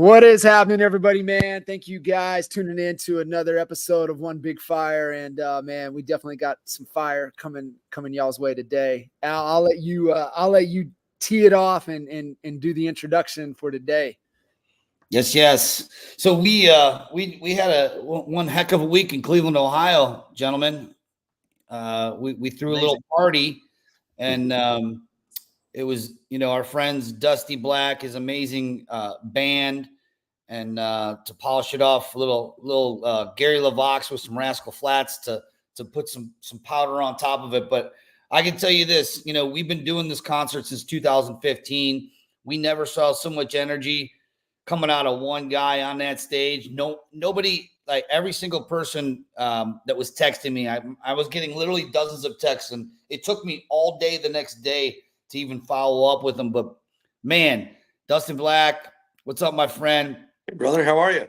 What is happening, everybody, man? Thank you guys tuning in to another episode of One Big Fire. And man, we definitely got some fire coming y'all's way today. Al, I'll let you tee it off and do the introduction for today. Yes. So we had one heck of a week in Cleveland, Ohio, gentlemen. We threw a little party, and it was, our friends Dusty Black, his amazing band, and to polish it off, a little Gary LaVox with some Rascal Flats to put some powder on top of it. But I can tell you this, we've been doing this concert since 2015. We never saw so much energy coming out of one guy on that stage. Nobody, like every single person that was texting me, I was getting literally dozens of texts, and it took me all day the next day to even follow up with them. But man, Dustin Black, what's up, my friend? Hey, brother, how are you?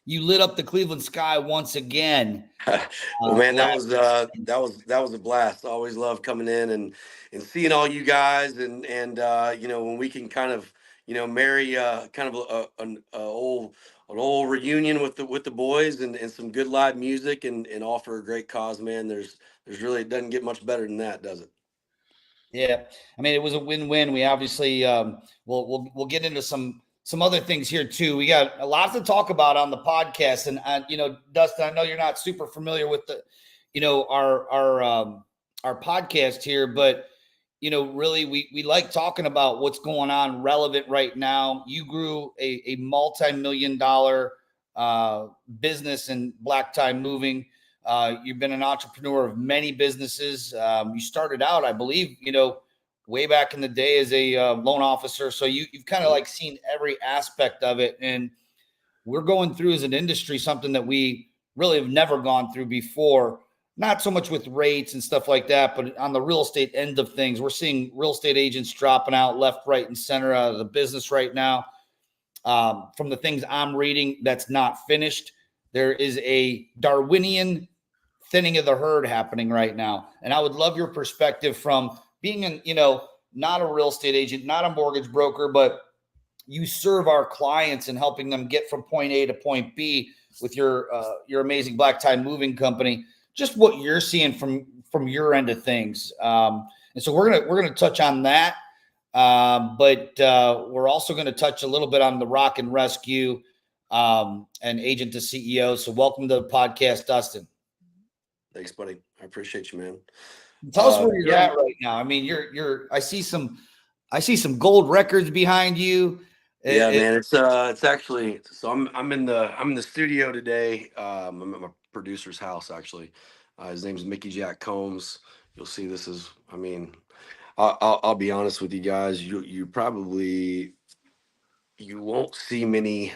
You lit up the Cleveland sky once again. Well, man, that was a blast. I always love coming in and seeing all you guys, and when we can kind of marry kind of an old reunion with the boys and some good live music and offer a great cause, man. There's really, it doesn't get much better than that, does it? Yeah, I mean, it was a win-win. We obviously we'll get into some other things here too. We got a lot to talk about on the podcast, and Dustin, I know you're not super familiar with the our podcast here, but really we like talking about what's going on relevant right now. You grew a multi-million-dollar business in black tie moving. You've been an entrepreneur of many businesses. You started out, I believe, way back in the day as a loan officer. So you've kind of like seen every aspect of it. And we're going through as an industry something that we really have never gone through before. Not so much with rates and stuff like that, but on the real estate end of things, we're seeing real estate agents dropping out left, right, and center out of the business right now. From the things I'm reading, that's not finished. There is a Darwinian thinning of the herd happening right now. And I would love your perspective from being not a real estate agent, not a mortgage broker, but you serve our clients and helping them get from point A to point B with your amazing black tie moving company. Just what you're seeing from your end of things. And so we're gonna touch on that. But we're also going to touch a little bit on the Rock and Rescue and Agent to CEO. So welcome to the podcast, Dustin. Thanks, buddy. I appreciate you, man. Tell us where you're at right now. I mean, I see some gold records behind you. Yeah, man. It's actually, so I'm in the studio today. I'm at my producer's house, actually. His name's Mickey Jack Combs. You'll see this is, I mean, I'll be honest with you guys. You probably won't see many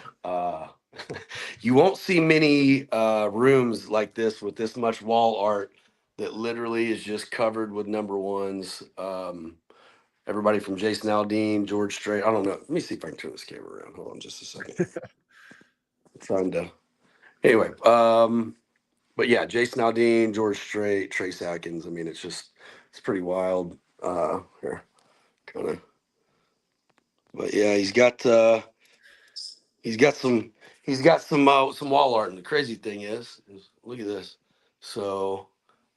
rooms like this with this much wall art that literally is just covered with number ones. Everybody from Jason Aldean, George Strait. I don't know. Let me see if I can turn this camera around. Hold on just a second. I'm trying to. Anyway, but yeah, Jason Aldean, George Strait, Trace Atkins. I mean, it's pretty wild. Here, kind of. But yeah, he's got some wall art, and the crazy thing is look at this. So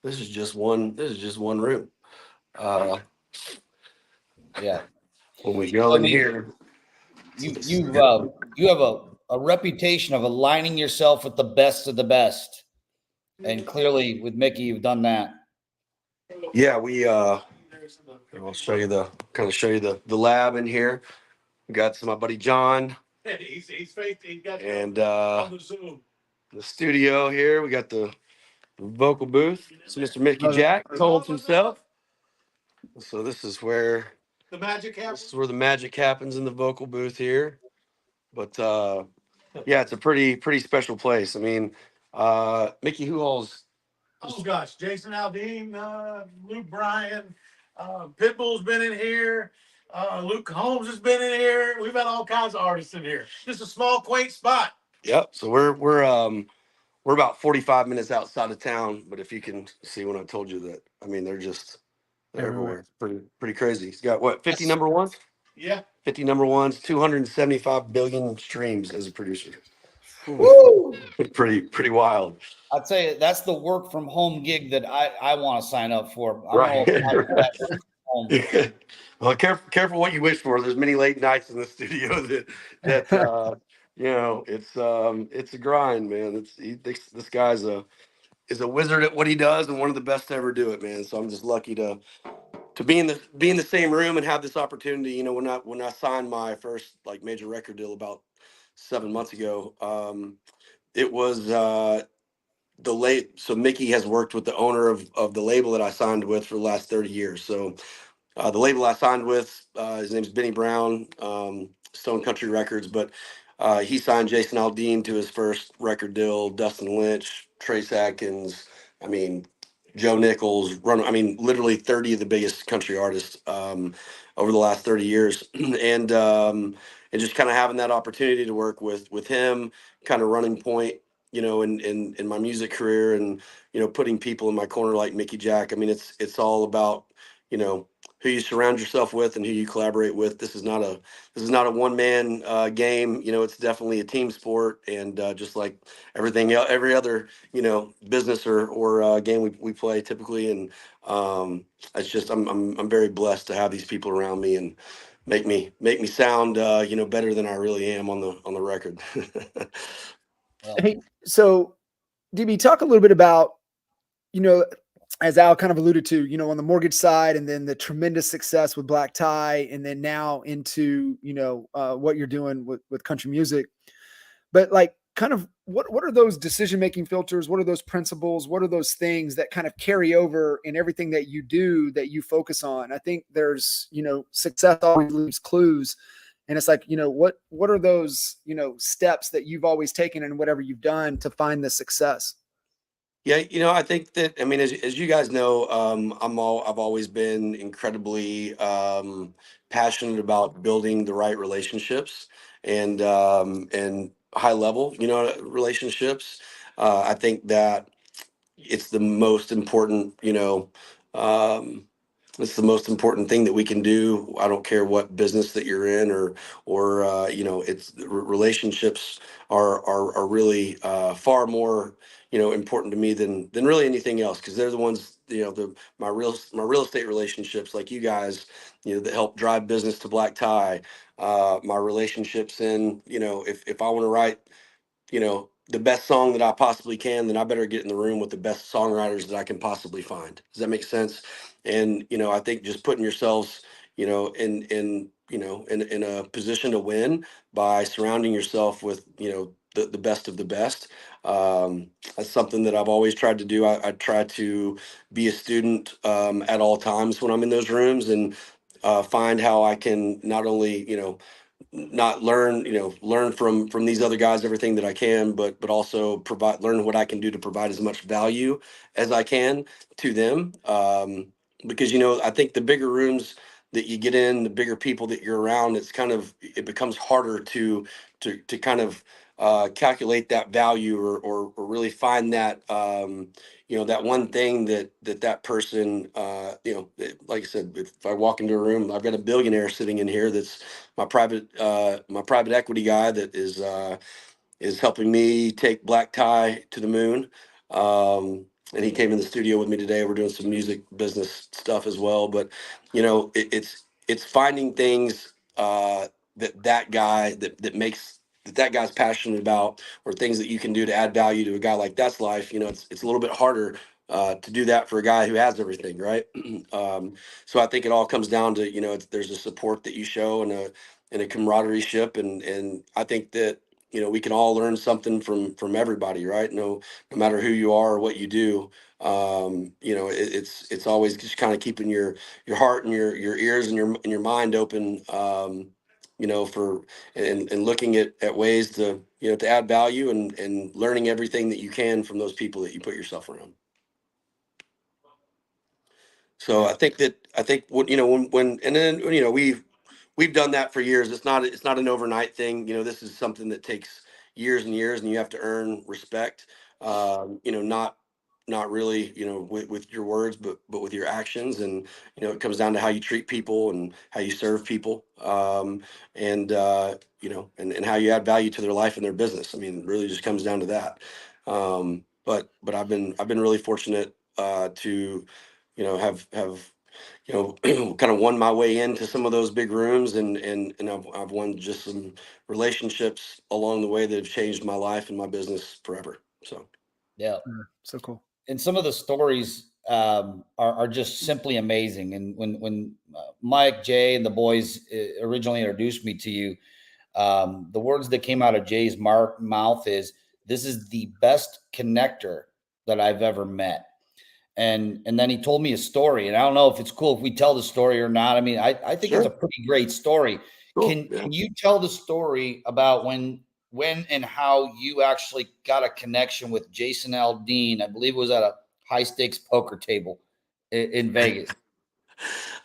this is just one room. Yeah. When we go in here, you have a reputation of aligning yourself with the best of the best, and clearly with Mickey, you've done that. Yeah, I'll show you the lab in here. We got my buddy John. He's faithful. He got and on the Zoom. The studio here. We got the vocal booth. So Mr. Mickey Jack told himself. So this is where the magic happens. This is where the magic happens in the vocal booth here. But yeah, it's a pretty special place. I mean, Mickey, who all's? Oh gosh, Jason Aldean, Luke Bryan, Pitbull's been in here. Luke Holmes has been in here. We've had all kinds of artists in here. Just a small, quaint spot. Yep. So we're about 45 minutes outside of town. But if you can see when I told you that, I mean, they're everywhere. Pretty crazy. He's got what, 50 number ones? Yeah. 50 number ones, 275 billion streams as a producer. Woo! Pretty wild. I'd say that's the work from home gig that I want to sign up for. I'm Right. all about that work from home. Well, careful what you wish for. There's many late nights in the studio that it's a grind, man. This guy's is a wizard at what he does and one of the best to ever do it, man. So I'm just lucky to be in the same room and have this opportunity. You know, when I signed my first like major record deal about 7 months ago, it was so Mickey has worked with the owner of the label that I signed with for the last 30 years. So the label I signed with, his name's Benny Brown, Stone Country Records, but he signed Jason Aldean to his first record deal, Dustin Lynch, Trace Atkins, I mean, Joe Nichols, literally 30 of the biggest country artists over the last 30 years. And just kind of having that opportunity to work with him, kind of running point, you know, in my music career, and, you know, putting people in my corner like Mickey Jack. I mean, it's all about, you know, who you surround yourself with and who you collaborate with. This is not a one man game. You know, it's definitely a team sport, and just like every other, you know, business or game we play typically. And it's just I'm very blessed to have these people around me and make me sound you know, better than I really am on the record. Well, Hey, so DB, talk a little bit about, you know, as Al kind of alluded to, you know, on the mortgage side, and then the tremendous success with Black Tie, and then now into, you know, what you're doing with country music. But like, kind of what are those decision-making filters? What are those principles? What are those things that kind of carry over in everything that you do, that you focus on? I think there's, you know, success always leaves clues. And it's like, you know, what are those, you know, steps that you've always taken in whatever you've done to find the success? Yeah, you know, I think that, I mean, as you guys know, I've always been incredibly passionate about building the right relationships and high level, you know, relationships. I think that it's the most important, you know, it's the most important thing that we can do. I don't care what business that you're in, or you know, it's relationships are really far more, you know, important to me than really anything else, because they're the ones, you know, my real estate relationships, like you guys, you know, that help drive business to Black Tie. My relationships in, you know, if I want to write, you know, the best song that I possibly can, then I better get in the room with the best songwriters that I can possibly find. Does that make sense? And, you know, I think just putting yourselves, you know, in a position to win by surrounding yourself with, you know, the best of the best. That's something that I've always tried to do. I try to be a student at all times when I'm in those rooms, and find how I can not only, you know, not learn, you know, learn from these other guys everything that I can, but also learn what I can do to provide as much value as I can to them. Because, you know, I think the bigger rooms that you get in, the bigger people that you're around, it becomes harder to kind of calculate that value, or really find that you know, that one thing that person, you know, like I said, if I walk into a room, I've got a billionaire sitting in here that's my private equity guy that is helping me take Black Tie to the moon. And he came in the studio with me today. We're doing some music business stuff as well. But, you know, it's finding things that guy that guy's passionate about, or things that you can do to add value to a guy like that's life. You know, it's a little bit harder to do that for a guy who has everything, right? So I think it all comes down to, you know, there's a support that you show, and a camaraderie ship, and I think that, you know, we can all learn something from everybody, right? No matter who you are or what you do. You know, it's always just kind of keeping your heart and your ears and your mind open, you know, and looking at ways to, you know, to add value, and learning everything that you can from those people that you put yourself around. So yeah. I think what, you know, when and then, you know, we've done that for years. It's not an overnight thing. You know, this is something that takes years and years, and you have to earn respect. You know, not not really, with your words, but with your actions. And, it comes down to how you treat people and how you serve people. And, and how you add value to their life and their business. I mean, it really just comes down to that. But I've been really fortunate, to, have kind of won my way into some of those big rooms, and I've won just some relationships along the way that have changed my life and my business forever. So Yeah. So cool. And some of the stories are just simply amazing. And when Mike, Jay, and the boys originally introduced me to you, the words that came out of Jay's mouth is, "This is the best connector that I've ever met." And then he told me a story, and I don't know if it's cool if we tell the story or not. I mean, I think Sure. it's a pretty great story. Cool. Can Yeah. can you tell the story about when and how you actually got a connection with Jason Aldean? I believe it was at a high stakes poker table in Vegas.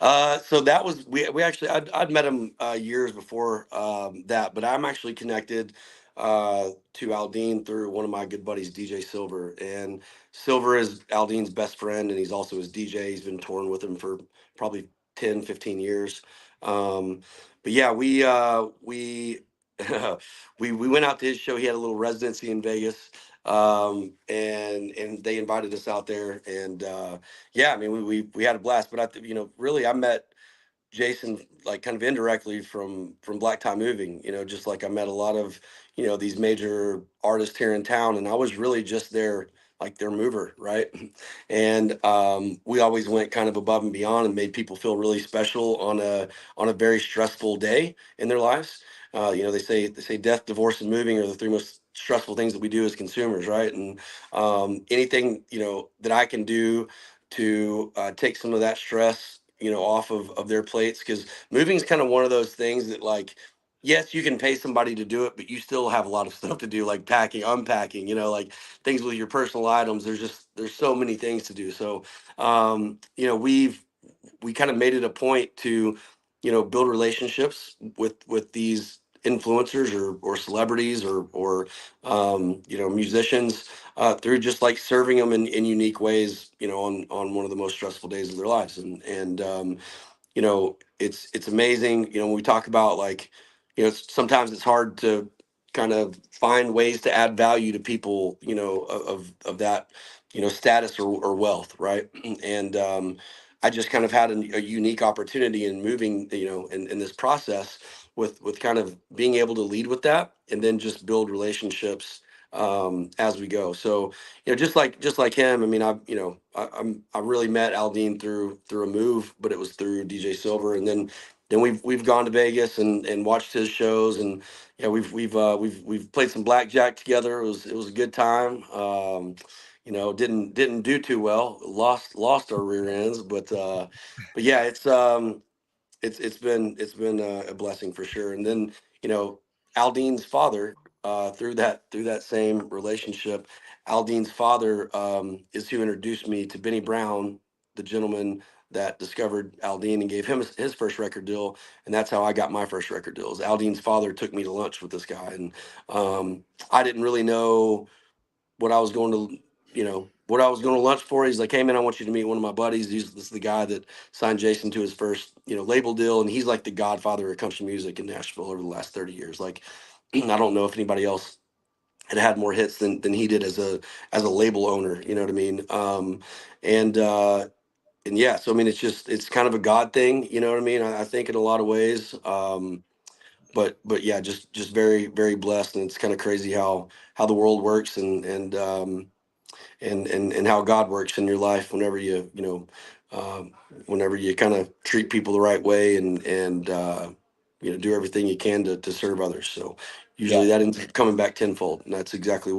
So that was we actually I'd met him years before that, but I'm actually connected to Aldean through one of my good buddies, DJ Silver. And Silver is Aldean's best friend, and he's also his DJ. He's been touring with him for probably 10, 15 years. But yeah, we we went out to his show. He had a little residency in Vegas, and they invited us out there, and yeah, I mean, we had a blast. But really, I met Jason like kind of indirectly from Black Tie Moving. Just like I met a lot of these major artists here in town, and I was really just their mover, right? And we always went kind of above and beyond and made people feel really special on a very stressful day in their lives. They say death, divorce, and moving are the three most stressful things that we do as consumers, right? And anything that I can do to take some of that stress off of their plates, because moving is kind of one of those things that, like, yes, you can pay somebody to do it, but you still have a lot of stuff to do, like packing, unpacking, like things with your personal items. There's so many things to do. So we kind of made it a point to build relationships with these influencers or celebrities or musicians, through just like serving them in unique ways, on one of the most stressful days of their lives. And it's amazing. When we talk about, like, sometimes it's hard to kind of find ways to add value to people, of that, status or wealth, right? And I just kind of had a unique opportunity in moving, in this process, with kind of being able to lead with that, and then just build relationships as we go. So just like him. I mean, I really met Aldean through a move, but it was through DJ Silver. And then we've gone to Vegas and watched his shows. And yeah, we've played some blackjack together. It was a good time. Didn't do too well. Lost our rear ends, but yeah, it's been a blessing for sure. And then Aldean's father, through that same relationship, Aldean's father is who introduced me to Benny Brown, the gentleman that discovered Aldean and gave him his first record deal. And that's how I got my first record deals. Aldean's father took me to lunch with this guy, and I didn't really know what I was going to, what I was going to lunch for. He's like, "Hey man, I want you to meet one of my buddies. This is the guy that signed Jason to his first, label deal. And he's like the godfather of country music in Nashville over the last 30 years. Like, I don't know if anybody else had more hits than he did as a label owner. You know what I mean? And yeah, so I mean, it's kind of a God thing. You know what I mean? I think in a lot of ways. But yeah, just very, very blessed. And it's kind of crazy how the world works, and how God works in your life whenever whenever you kind of treat people the right way, and do everything you can to serve others. So usually that ends up coming back tenfold, and that's exactly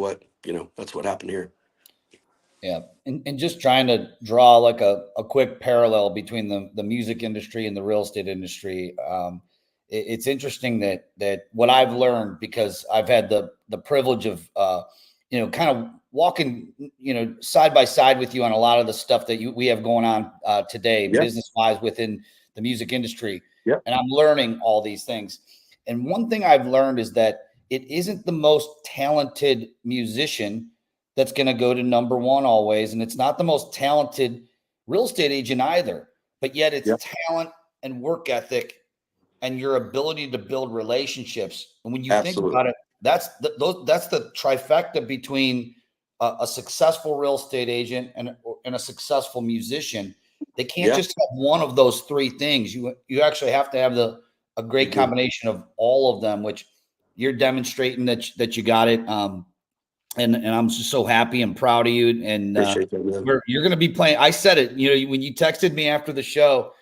that's what happened here. Yeah. And just trying to draw like a quick parallel between the music industry and the real estate industry. It's interesting that what I've learned, because I've had the privilege of, kind of walking, side by side with you on a lot of the stuff that we have going on today, business wise, within the music industry. Yeah. And I'm learning all these things. And one thing I've learned is that it isn't the most talented musician that's going to go to number one always. And it's not the most talented real estate agent either, but yet it's talent and work ethic and your ability to build relationships. And when you think about it, that's the trifecta between a successful real estate agent and a successful musician. They can't just have one of those three things. You actually have to have a great combination of all of them, which you're demonstrating that you got it. And I'm just so happy and proud of you. And you're going to be playing. I said it, when you texted me after the show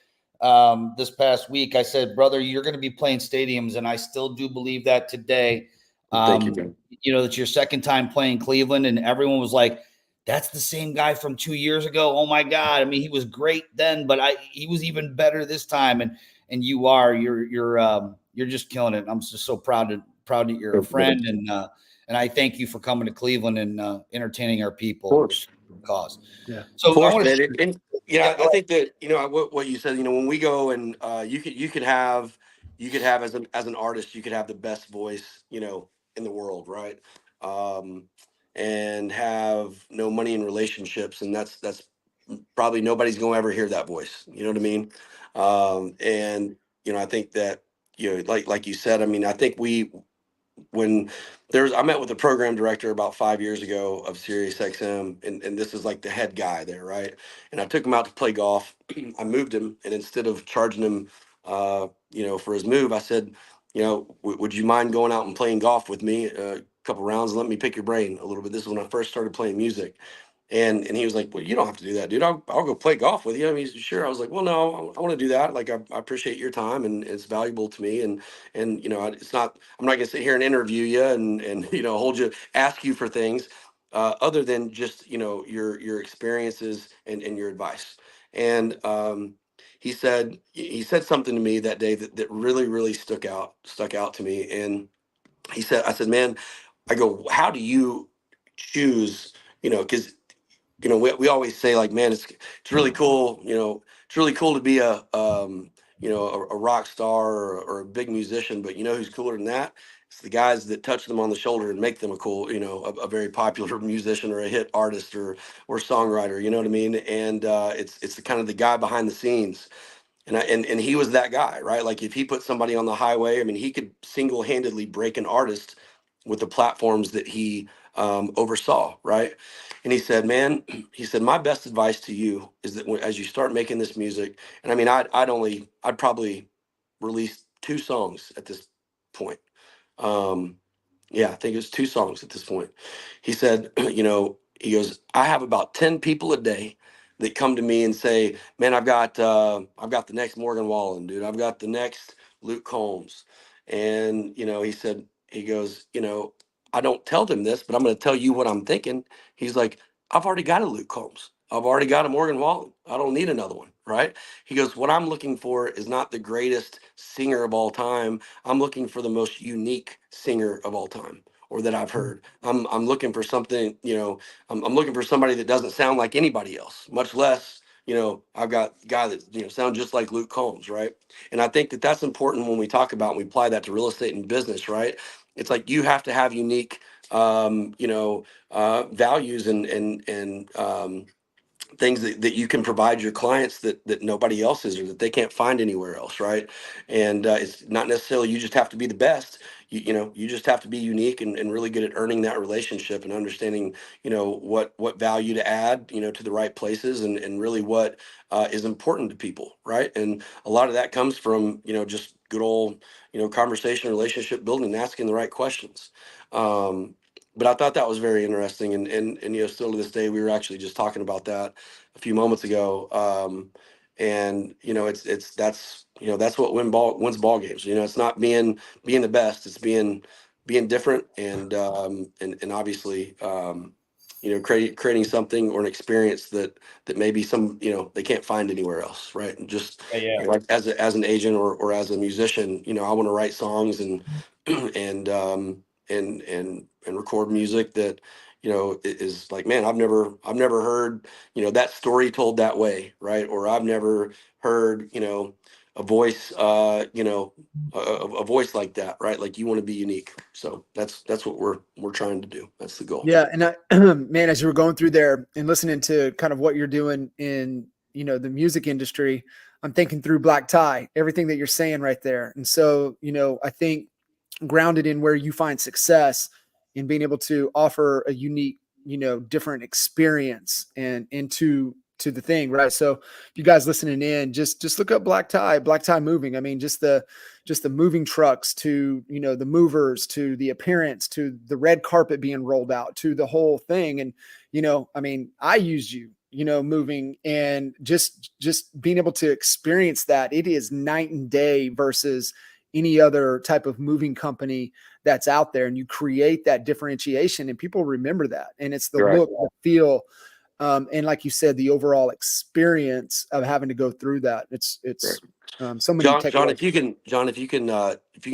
this past week, I said, brother, you're going to be playing stadiums. And I still do believe that today. Thank you, man. That's your second time playing Cleveland. And everyone was like, that's the same guy from 2 years ago. Oh my God. I mean, he was great then, but he was even better this time. And you're just killing it. I'm just so proud that you're a friend. And I thank you for coming to Cleveland and entertaining our people. Of course. Cause. Yeah. So of course, man. I think that, what you said, when we go and you could have as an artist, you could have the best voice, in the world. Right. And have no money in relationships. And that's probably nobody's going to ever hear that voice. You know what I mean? And, I think that, like you said, I mean, I think I met with the program director about 5 years ago of Sirius XM, and this is like the head guy there, right? And I took him out to play golf. I moved him, and instead of charging him, for his move, I said, would you mind going out and playing golf with me a couple rounds and let me pick your brain a little bit? This is when I first started playing music. And he was like, well, you don't have to do that, dude. I'll go play golf with you. I mean, sure. I was like, well, no, I want to do that. Like, I appreciate your time, and it's valuable to me. And it's not, I'm not going to sit here and interview you and ask you for things other than just, your experiences and your advice. And he said something to me that day that really, really stuck out to me. And I said, man, I go, how do you choose, because we always say, like, man, it's really cool, it's really cool to be a rock star or a big musician, but who's cooler than that? It's the guys that touch them on the shoulder and make them a cool, a very popular musician or a hit artist or songwriter, you know what I mean? And it's the kind of the guy behind the scenes. And he was that guy, right? Like, if he put somebody on the highway, I mean, he could single-handedly break an artist with the platforms that he oversaw, right? And he said, man, he said, my best advice to you is that as you start making this music, and I mean, I'd probably release 2 songs at this point. Yeah, I think it was 2 songs at this point. He said, he goes, I have about 10 people a day that come to me and say, man, I've got the next Morgan Wallen, dude. I've got the next Luke Combs. And, he goes, I don't tell them this, but I'm going to tell you what I'm thinking. He's like, I've already got a Luke Combs. I've already got a Morgan Wallen. I don't need another one, right? He goes, what I'm looking for is not the greatest singer of all time. I'm looking for the most unique singer of all time, or that I've heard. I'm looking for something, I'm looking for somebody that doesn't sound like anybody else, much less, I've got a guy that, sound just like Luke Combs, right? And I think that that's important when we talk about, and we apply that to real estate and business, right? It's like, you have to have unique, values and things that you can provide your clients that nobody else is, or that they can't find anywhere else, right? And it's not necessarily you just have to be the best. You just have to be unique and really good at earning that relationship and understanding, what value to add, to the right places, and really what is important to people, right? And a lot of that comes from, just good old, conversation, relationship building, and asking the right questions. But I thought that was very interesting, and still to this day, we were actually just talking about that a few moments ago. And that's what wins ball games. It's not being the best; it's being different, and obviously, creating something or an experience that maybe they can't find anywhere else, right? And just like as an agent or as a musician, I want to write songs and and record music that is like, man, I've never heard that story told that way, right? Or I've never heard a voice, a voice like that, right? Like you want to be unique. So that's what we're trying to do. That's the goal. Yeah. And man, as you were going through there and listening to kind of what you're doing in, the music industry, I'm thinking through Black Tie, everything that you're saying right there. And so, I think grounded in where you find success in being able to offer a unique, different experience and into to the thing, right? So if you guys listening in, just look up Black Tie Moving. I mean, just the moving trucks to, the movers, to the appearance, to the red carpet being rolled out, to the whole thing. And, I mean, I used you, moving, and just being able to experience that. It is night and day versus any other type of moving company that's out there. And you create that differentiation and people remember that. And it's the You're right. look, the feel, and like you said, the overall experience of having to go through that. It's so many John, takeaways. if you can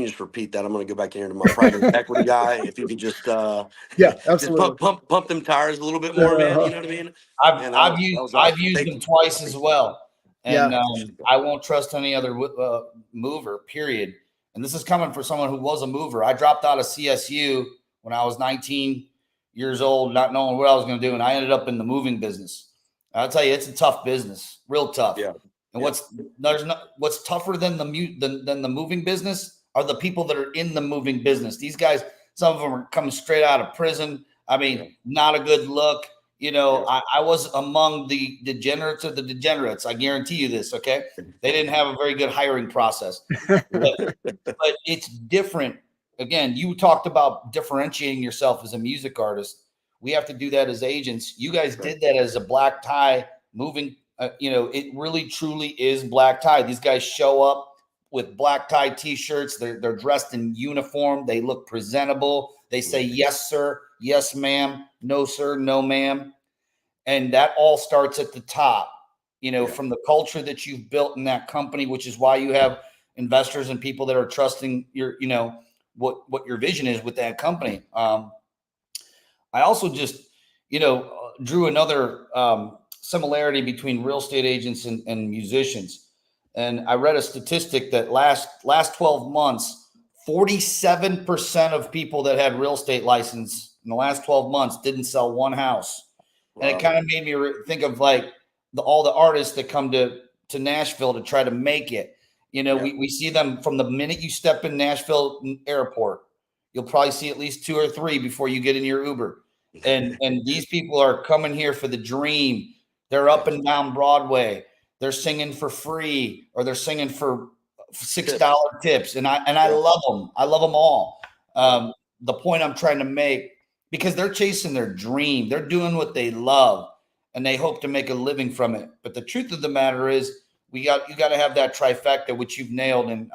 just repeat that, I'm going to go back in here to my private equity guy. If you could just Yeah, just absolutely. pump them tires a little bit more, man. You know what I mean? Man, I've awesome. used Thank them you. twice as well, and Yeah. I won't trust any other mover. Period. And this is coming from someone who was a mover. I dropped out of CSU when I was 19 years old, not knowing what I was going to do, and I ended up in the moving business. I'll tell you, it's a tough business, real tough. Yeah. And what's tougher than the moving business are the people that are in the moving business. These guys, some of them are coming straight out of prison. I mean, not a good look. I was among the degenerates of the degenerates. I guarantee you this. Okay, they didn't have a very good hiring process, but it's different. Again, you talked about differentiating yourself as a music artist. We have to do that as agents. You guys did that as a Black Tie moving. It really truly is Black Tie. These guys show up with Black Tie T-shirts. They're dressed in uniform. They look presentable. They say, yes, sir. Yes, ma'am. No, sir. No, ma'am. And that all starts at the top, from the culture that you've built in that company, which is why you have investors and people that are trusting your, what your vision is with that company. I also just, drew another similarity between real estate agents and musicians. And I read a statistic that last 12 months, 47% of people that had real estate license in the last 12 months didn't sell one house. Wow. And it kind of made me think of like all the artists that come to Nashville to try to make it. We see them from the minute you step in Nashville airport. You'll probably see at least 2 or 3 before you get in your Uber. And these people are coming here for the dream. They're up and down Broadway. They're singing for free, or they're singing for $6 tips. And I love them. I love them all. The point I'm trying to make, because they're chasing their dream. They're doing what they love, and they hope to make a living from it. But the truth of the matter is, you got to have that trifecta, which you've nailed. And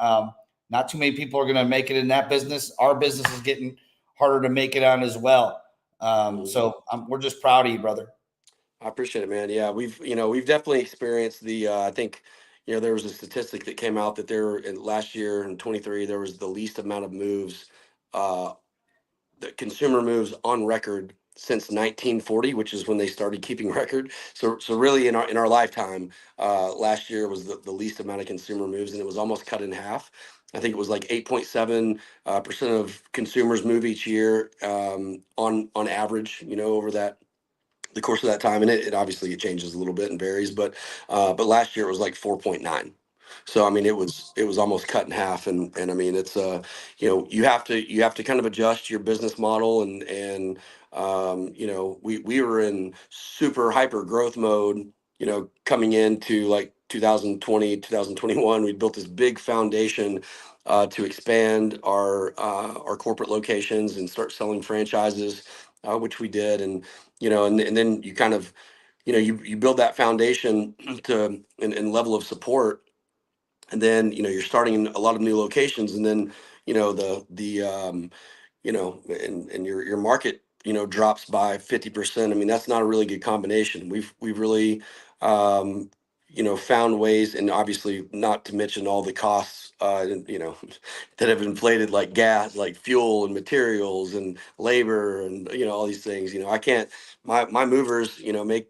not too many people are going to make it in that business. Our business is getting harder to make it on as well. So we're just proud of you, brother. I appreciate it, man. Yeah, we've definitely experienced the, I think, there was a statistic that came out that last year in 23, there was the least amount of moves, the consumer moves on record since 1940, which is when they started keeping record. So really in our lifetime, last year was the least amount of consumer moves, and it was almost cut in half. I think it was like 8.7% of consumers move each year, on average, over the course of that time. And it obviously it changes a little bit and varies, but last year it was like 4.9. So I mean it was almost cut in half, and I mean it's you have to kind of adjust your business model, and we were in super hyper growth mode, coming into like 2020, 2021. We built this big foundation to expand our corporate locations and start selling franchises, which we did. And and then you kind of you build that foundation to and level of support, and then you're starting in a lot of new locations, and then and your market drops by 50%. I mean, that's not a really good combination. We've really found ways, and obviously not to mention all the costs that have inflated, like gas, like fuel and materials and labor, and all these things. I can't, my movers make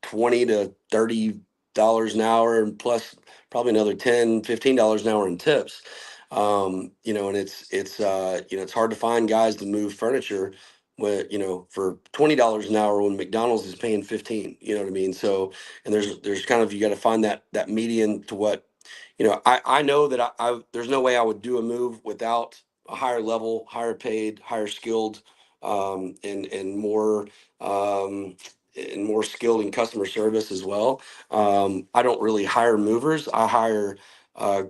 20 to 30 an hour and plus probably another $10, $15 an hour in tips. You know, and it's you know, it's hard to find guys to move furniture when, you know, for $20 an hour when McDonald's is paying 15, you know what I mean? So, and there's kind of, you got to find that median to what, you know, I know that there's no way I would do a move without a higher level, higher paid, higher skilled, and more skilled in customer service as well. I don't really hire movers. I hire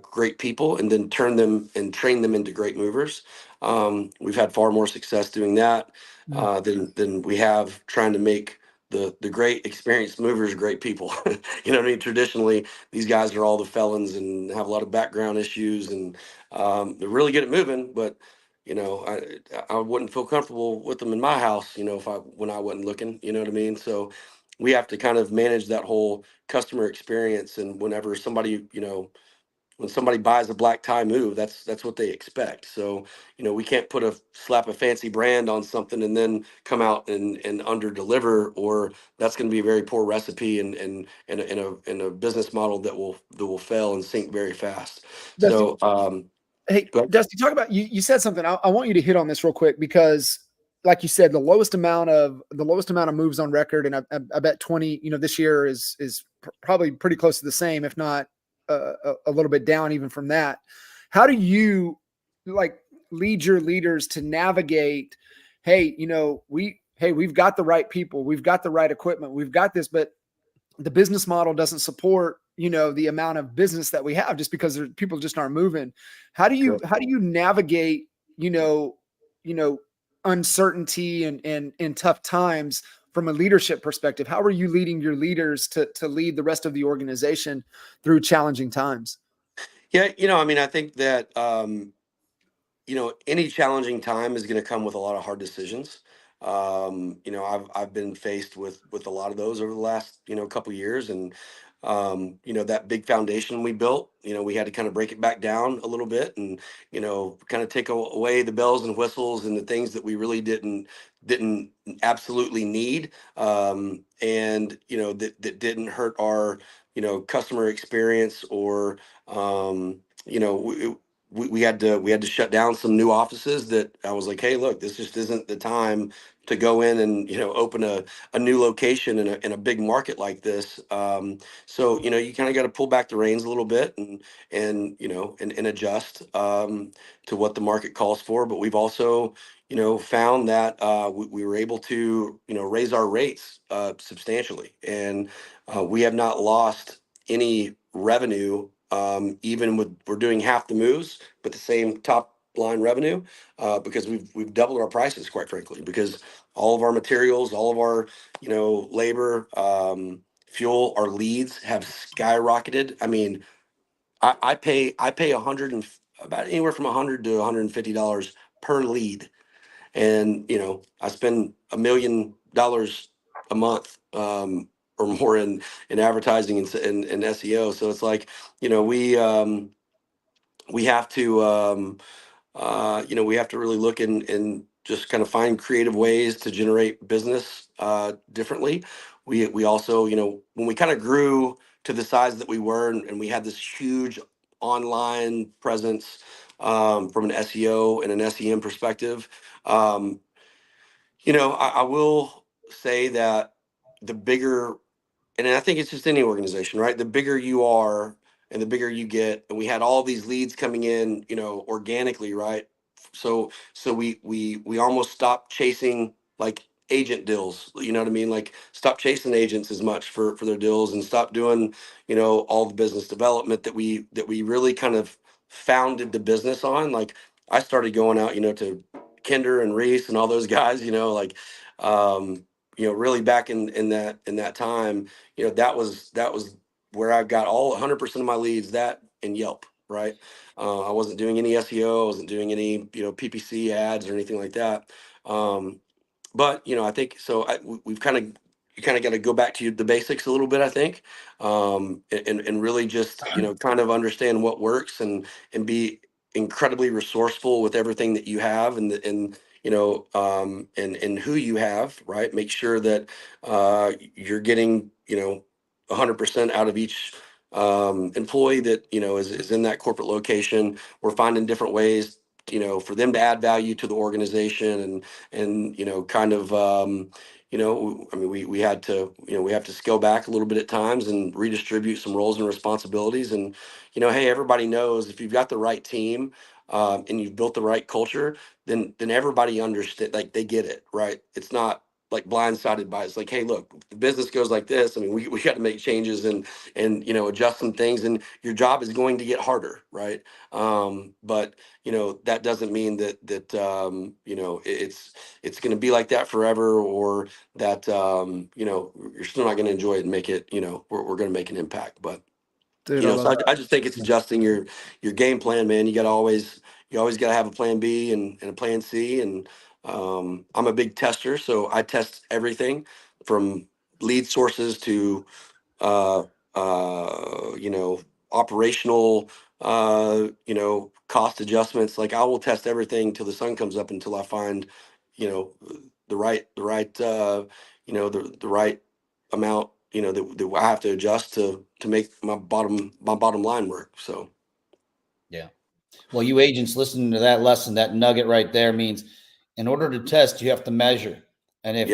great people and then turn them and train them into great movers. We've had far more success doing that than we have trying to make the great experienced movers great people. You know what I mean? Traditionally, these guys are all the felons and have a lot of background issues, and they're really good at moving, but you know, I wouldn't feel comfortable with them in my house, you know, when I wasn't looking, you know what I mean? So we have to kind of manage that whole customer experience. And whenever somebody, you know, when somebody buys a black tie move, that's what they expect. So, you know, we can't slap a fancy brand on something and then come out and under deliver, or that's going to be a very poor recipe and in a business model that will fail and sink very fast. Dusty, So, hey, go ahead. Dusty, talk about you said something. I want you to hit on this real quick because, like you said, the lowest amount of moves on record, and I bet 20. You know, this year is probably pretty close to the same, if not a little bit down even from that. How do you like lead your leaders to navigate? Hey, you know, we've got the right people, we've got the right equipment, we've got this, but the business model doesn't support, you know, the amount of business that we have just because people just aren't moving. How do you navigate, you know, uncertainty and tough times from a leadership perspective? How are you leading your leaders to lead the rest of the organization through challenging times? Yeah, you know, I mean, I think that you know, any challenging time is going to come with a lot of hard decisions. You know, I've been faced with a lot of those over the last, you know, couple years, and you know, that big foundation we built, you know, we had to kind of break it back down a little bit, and you know, kind of take away the bells and whistles and the things that we really didn't absolutely need, and you know, that didn't hurt our, you know, customer experience, or you know, we had to shut down some new offices that I was like, hey, look, this just isn't the time to go in and, you know, open a new location in a big market like this. So, you know, you kind of got to pull back the reins a little bit and you know, and adjust to what the market calls for. But we've also, you know, found that we were able to, you know, raise our rates substantially. And we have not lost any revenue, even with we're doing half the moves, but the same top line revenue, because we've doubled our prices, quite frankly, because all of our materials, all of our, you know, labor, fuel, our leads have skyrocketed. I mean, I pay about anywhere from $100 to $150 per lead, and you know, I spend $1 million a month, or more in advertising and SEO. So it's like, you know, we have to you know, we have to really look and just kind of find creative ways to generate business differently. We also, you know, when we kind of grew to the size that we were, and we had this huge online presence, from an SEO and an SEM perspective, um, you know, I will say that the bigger, and I think it's just any organization, right? The bigger you are and the bigger you get, and we had all these leads coming in, you know, organically, right? So we almost stopped chasing like agent deals, you know what I mean? Like stop chasing agents as much for their deals, and stop doing, you know, all the business development that we really kind of founded the business on. Like I started going out, you know, to Kinder and Reese and all those guys, you know, like you know, really back in that time, you know, that was where I got all 100% of my leads, that and Yelp, right? I wasn't doing any SEO, I wasn't doing any, you know, PPC ads or anything like that. But you know, I think so. We've kind of, you kind of got to go back to the basics a little bit, I think, and really just, you know, kind of understand what works, and be incredibly resourceful with everything that you have, and you know, and who you have, right? Make sure that you're getting, you know, 100% out of each employee that, is in that corporate location. We're finding different ways, for them to add value to the organization and, kind of, I mean, we had to, we have to scale back a little bit at times and redistribute some roles and responsibilities. And, hey, everybody knows if you've got the right team, and you've built the right culture, then everybody understand, like they get it, right? It's not like blindsided by it. It's like, hey, look, the business goes like this. I mean, we got to make changes and adjust some things, and your job is going to get harder, right? But that doesn't mean that it's going to be like that forever, or that you're still not going to enjoy it and make it. We're going to make an impact, but Dude, I love so that. I just think it's adjusting your game plan, man. You always got to have a plan B and a plan C. And I'm a big tester, so I test everything from lead sources to uh, operational, cost adjustments. Like I will test everything till the sun comes up until I find, the right, the right amount, that I have to adjust to make my bottom line work. So. Yeah. Well, you agents listening to that lesson, that nugget right there means in order to test, you have to measure. And if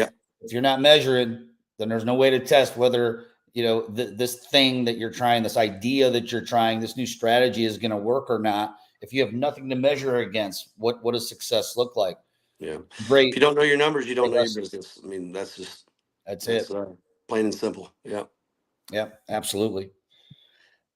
you're not measuring, then there's no way to test whether, this thing that you're trying, this idea that you're trying, this new strategy is going to work or not. If you have nothing to measure against, what does success look like? Yeah. Great. If you don't know your numbers, you don't know your business. I mean, that's it. Plain and simple. Yeah. Yeah, absolutely.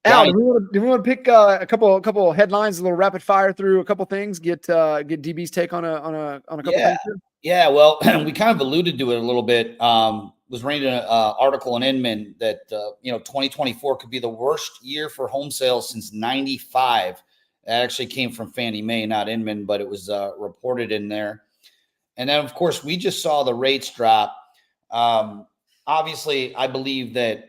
Al, do we want to pick a couple headlines, a little rapid fire through a couple things, get DB's take on a couple things here? Yeah, well, we kind of alluded to it a little bit. Was reading an article in Inman that 2024 could be the worst year for home sales since '95. That actually came from Fannie Mae, not Inman, but it was reported in there. And then, of course, we just saw the rates drop. Obviously, I believe that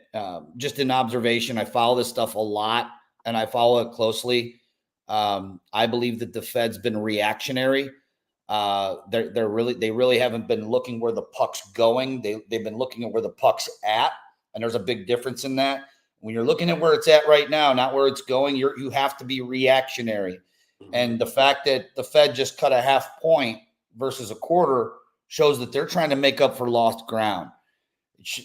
just in observation, I follow this stuff a lot and I follow it closely. I believe that the Fed's been reactionary. They really haven't been looking where the puck's going. They've been looking at where the puck's at, and there's a big difference in that. When you're looking at where it's at right now, not where it's going, you have to be reactionary. And the fact that the Fed just cut a half point versus a quarter shows that they're trying to make up for lost ground.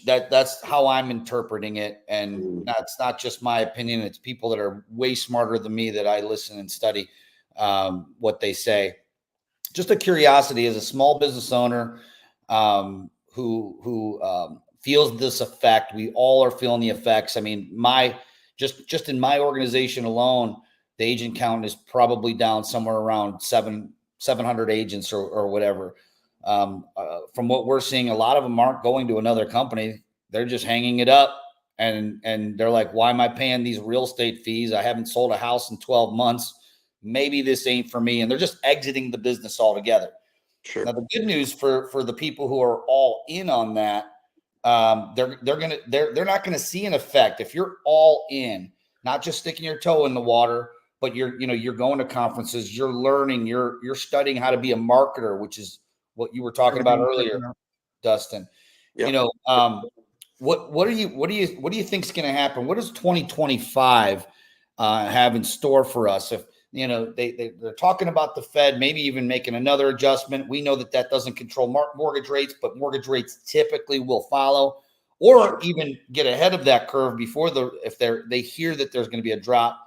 That's how I'm interpreting it. And that's not just my opinion. It's people that are way smarter than me that I listen and study what they say. Just a curiosity as a small business owner who feels this effect. We all are feeling the effects. I mean, just in my organization alone, the agent count is probably down somewhere around 700 agents or whatever. From what we're seeing, a lot of them aren't going to another company. They're just hanging it up. And they're like, why am I paying these real estate fees? I haven't sold a house in 12 months. Maybe this ain't for me. And they're just exiting the business altogether. Sure. Now, the good news for the people who are all in on that, they're not going to see an effect. If you're all in, not just sticking your toe in the water, but you're going to conferences, you're learning, you're studying how to be a marketer, which is what you were talking about earlier, Dustin. Yep. What do you think is going to happen? What does 2025 have in store for us? If they're talking about the Fed maybe even making another adjustment. We know that doesn't control mortgage rates, but mortgage rates typically will follow, or even get ahead of that curve before if they hear that there's going to be a drop.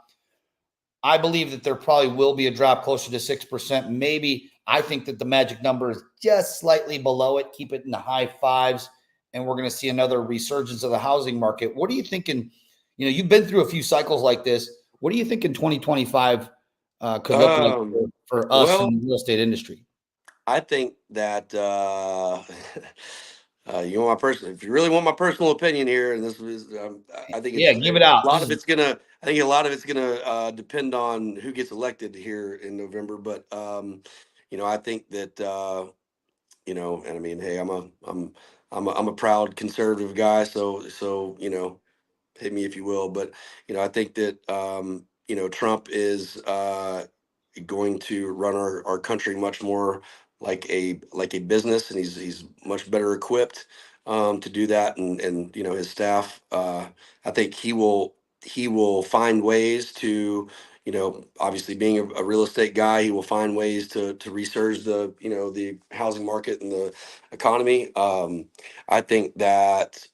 I believe that there probably will be a drop closer to 6%. Maybe I think that the magic number is just slightly below it. Keep it in the high fives, and we're going to see another resurgence of the housing market. What are you thinking? You've been through a few cycles like this. What do you think in 2025 could look like for us in the real estate industry? I think that you want if you really want my personal opinion here, and this was, I think give it out. I think a lot of it's gonna depend on who gets elected here in November. But I think that and I mean, hey, I'm a proud conservative guy, so hit me if you will. But I think that Trump is going to run our country much more like a business, and he's much better equipped. to do that, and his staff. I think he will find ways to, obviously being a real estate guy, he will find ways to resurge the housing market and the economy. I think that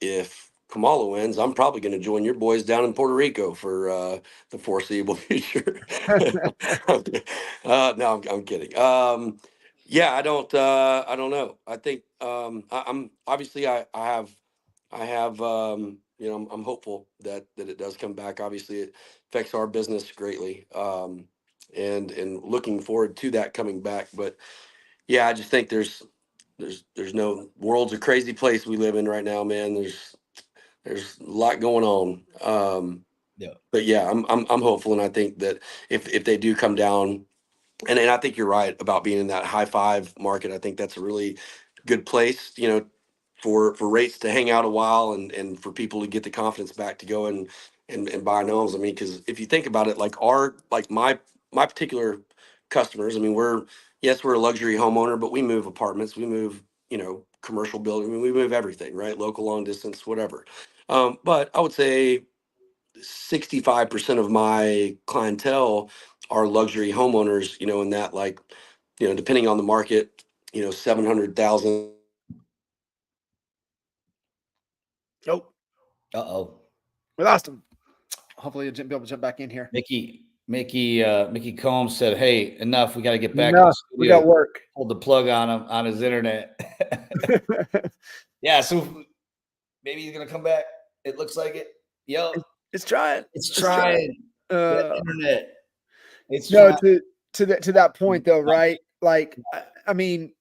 if Kamala wins, I'm probably going to join your boys down in Puerto Rico for the foreseeable future. No, I'm kidding. Yeah, I don't know. I think I'm obviously I have I'm hopeful that it does come back. Obviously, it affects our business greatly, and looking forward to that coming back. But yeah, I just think there's no, world's a crazy place we live in right now, man. There's a lot going on. Yeah. But yeah, I'm hopeful, and I think that if they do come down, and I think you're right about being in that high five market. I think that's a really good place, for rates to hang out a while, and for people to get the confidence back to go and buy homes. I mean, because if you think about it, like my particular customers, I mean, we're a luxury homeowner, but we move apartments, we move, commercial building, I mean, we move everything, right? Local, long distance, whatever. But I would say 65% of my clientele are luxury homeowners, in that, like, depending on the market, 700,000. Nope. Uh-oh. We lost him. Hopefully he'll be able to jump back in here. Mickey Combs said, "Hey, enough. We got to get back to the Enough. studio." We got work. Pulled the plug on him on his internet. Yeah, so maybe he's gonna come back. It looks like it. Yo, It's trying. it's trying. That internet. It's No, trying. to that point though, right? Like, I mean,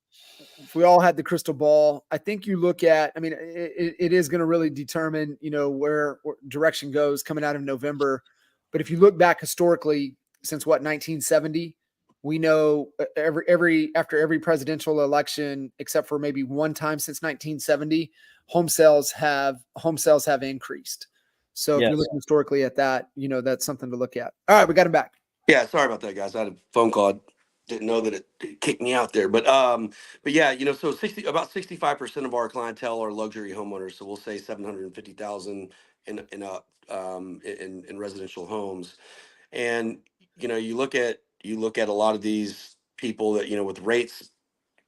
if we all had the crystal ball, I think you look at, I mean, it is going to really determine, where direction goes coming out of November. But if you look back historically, since 1970, we know after every presidential election, except for maybe one time since 1970, home sales have increased. So if you're looking historically at that, that's something to look at. All right, we got him back. Yeah, sorry about that, guys. I had a phone call. I didn't know that it kicked me out there. But yeah, so about 65% of our clientele are luxury homeowners. So we'll say 750,000 in residential homes. And you look at a lot of these people that, with rates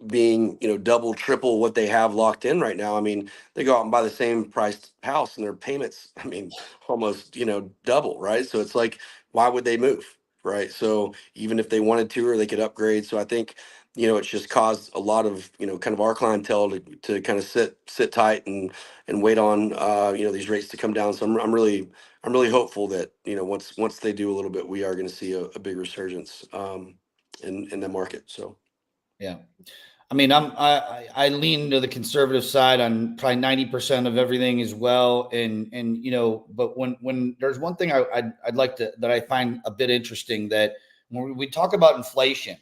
being, double, triple what they have locked in right now. I mean, they go out and buy the same priced house and their payments, I mean, almost, double, right? So it's like, why would they move? Right. So even if they wanted to, or they could upgrade. So I think, it's just caused a lot of, kind of our clientele to kind of sit tight and wait on, these rates to come down. So I'm really hopeful that, once they do a little bit, we are going to see a big resurgence in the market. So. Yeah. I mean, I lean to the conservative side on probably 90% of everything as well. And but when there's one thing I'd like to, that I find a bit interesting, that when we talk about inflation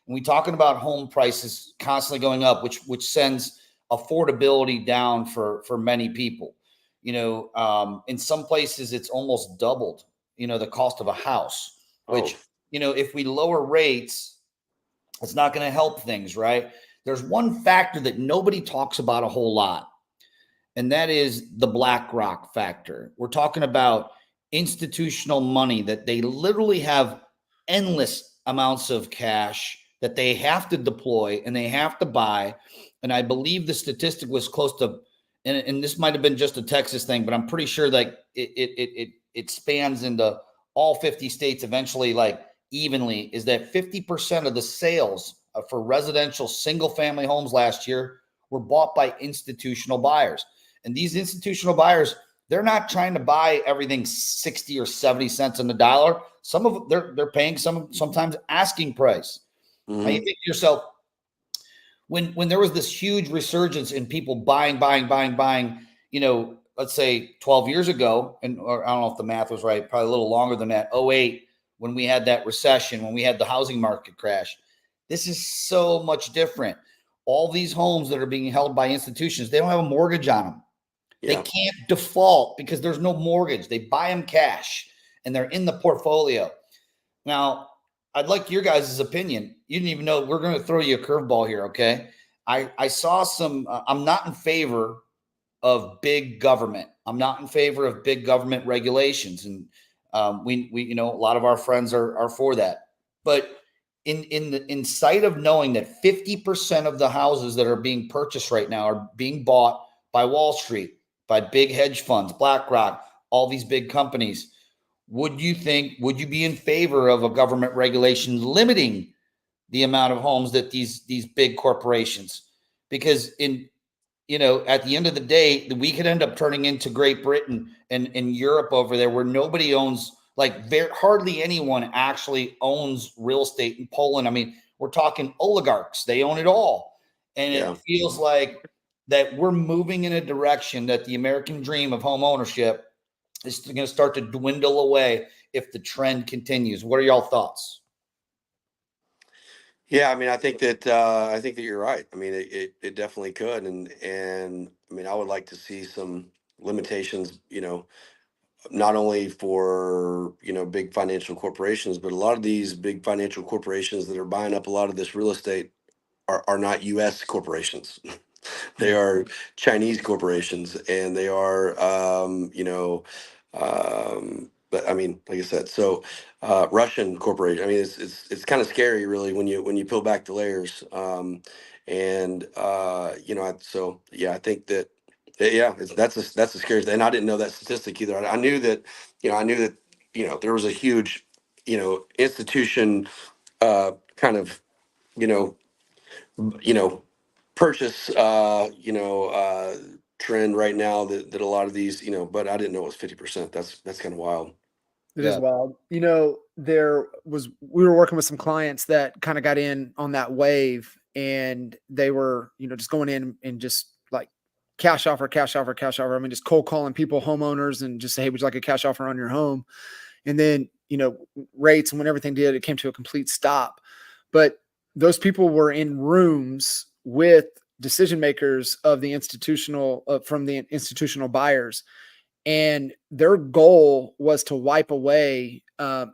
and we talking about home prices constantly going up, which sends affordability down for many people. In some places it's almost doubled, the cost of a house, which, if we lower rates, it's not going to help things, right? There's one factor that nobody talks about a whole lot, and that is the BlackRock factor. We're talking about institutional money, that they literally have endless amounts of cash that they have to deploy and they have to buy. And I believe the statistic was close to, and this might have been just a Texas thing, but I'm pretty sure that it spans into all 50 states eventually, like evenly, is that 50% of the sales for residential single family homes last year were bought by institutional buyers. And these institutional buyers, they're not trying to buy everything 60 or 70 cents on the dollar. Some of them, they're paying sometimes asking price. Mm-hmm. Now you think to yourself, when there was this huge resurgence in people buying, let's say 12 years ago, or I don't know if the math was right, probably a little longer than that, 08, when we had that recession, when we had the housing market crash. This is so much different. All these homes that are being held by institutions, they don't have a mortgage on them. Yeah. They can't default because there's no mortgage. They buy them cash and they're in the portfolio. Now, I'd like your guys' opinion. You didn't even know, we're going to throw you a curveball here, okay? I saw some. I'm not in favor of big government. I'm not in favor of big government regulations, and we you know, a lot of our friends are for that. But in sight of knowing that 50% of the houses that are being purchased right now are being bought by Wall Street, by big hedge funds, BlackRock, all these big companies, would you be in favor of a government regulation limiting the amount of homes that these big corporations? Because at the end of the day, we could end up turning into Great Britain and Europe over there, where nobody owns, like, hardly anyone actually owns real estate in Poland. I mean, we're talking oligarchs. They own it all. And it feels like that we're moving in a direction that the American dream of home ownership is going to start to dwindle away if the trend continues. What are y'all thoughts? Yeah, I mean, I think that you're right. I mean, it definitely could, and I mean, I would like to see some limitations. Not only for big financial corporations, but a lot of these big financial corporations that are buying up a lot of this real estate are not U.S. corporations. They are Chinese corporations, and they are, but I mean, like I said, so Russian corporation. I mean, it's kind of scary, really, when you peel back the layers. So yeah, I think that that's a scary thing. And I didn't know that statistic either. I knew that, there was a huge, institution, kind of, you know, you know, purchase, trend right now that a lot of these, but I didn't know it was 50%. That's kind of wild. It is wild. We were working with some clients that kind of got in on that wave, and they were, just going in and just like cash offer, cash offer, cash offer. I mean, just cold calling people, homeowners, and just say, hey, would you like a cash offer on your home? And then, rates, and when everything did, it came to a complete stop. But those people were in rooms with decision makers of the institutional, from the institutional buyers. And their goal was to wipe away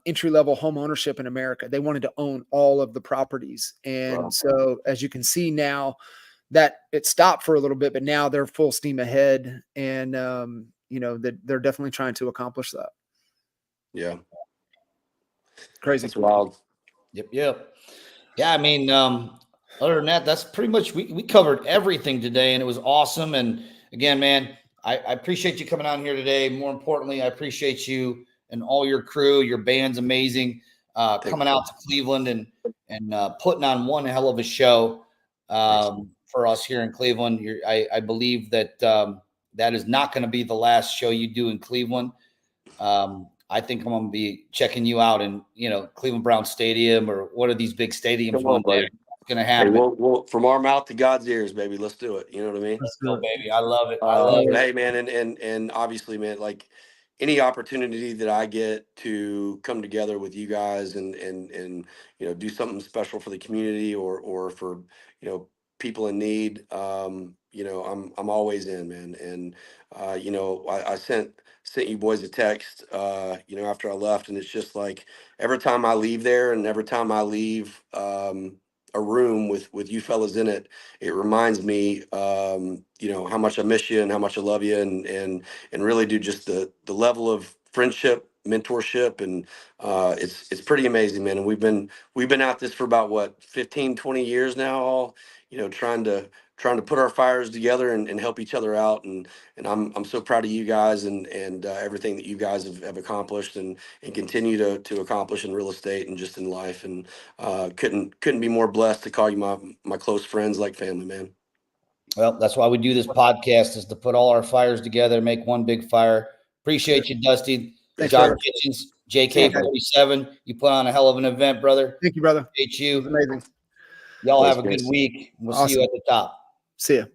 entry-level home ownership in America. They wanted to own all of the properties. And Wow. so, as you can see now, that it stopped for a little bit, but now they're full steam ahead. And, they're definitely trying to accomplish that. Yeah. Crazy. That's wild. Yep. Yeah, I mean, other than that, that's pretty much, we covered everything today, and it was awesome. And again, man, I appreciate you coming on here today. More importantly, I appreciate you and all your crew. Your band's amazing. Coming out to Cleveland and putting on one hell of a show for us here in Cleveland. I believe that that is not going to be the last show you do in Cleveland. I think I'm going to be checking you out in, Cleveland Brown Stadium or one of these big stadiums one day. It's going to happen. Hey, we'll, from our mouth to God's ears, baby. Let's do it. You know what I mean? Let's go, baby. I love it. I love it. Hey, man, and obviously, man, like any opportunity that I get to come together with you guys and do something special for the community or for people in need, I'm always in, man. And I sent you boys a text after I left, and it's just like every time I leave there and every time I leave a room with you fellas in it, it reminds me how much I miss you and how much I love you, and really do just the level of friendship, mentorship, and it's pretty amazing, man. And we've been at this for about what, 15, 20 years now, all trying to put our fires together and help each other out, and I'm so proud of you guys and everything that you guys have accomplished and continue to accomplish in real estate and just in life, and couldn't be more blessed to call you my close friends, like family, man. Well, that's why we do this podcast, is to put all our fires together, make one big fire. Appreciate you, Dusty. Thanks, John brother. Kitchens, JK47. You put on a hell of an event, brother. Thank you, brother. Appreciate It was you. amazing. Y'all Thanks, have a good guys. week. We'll Awesome. see you at the top. See ya.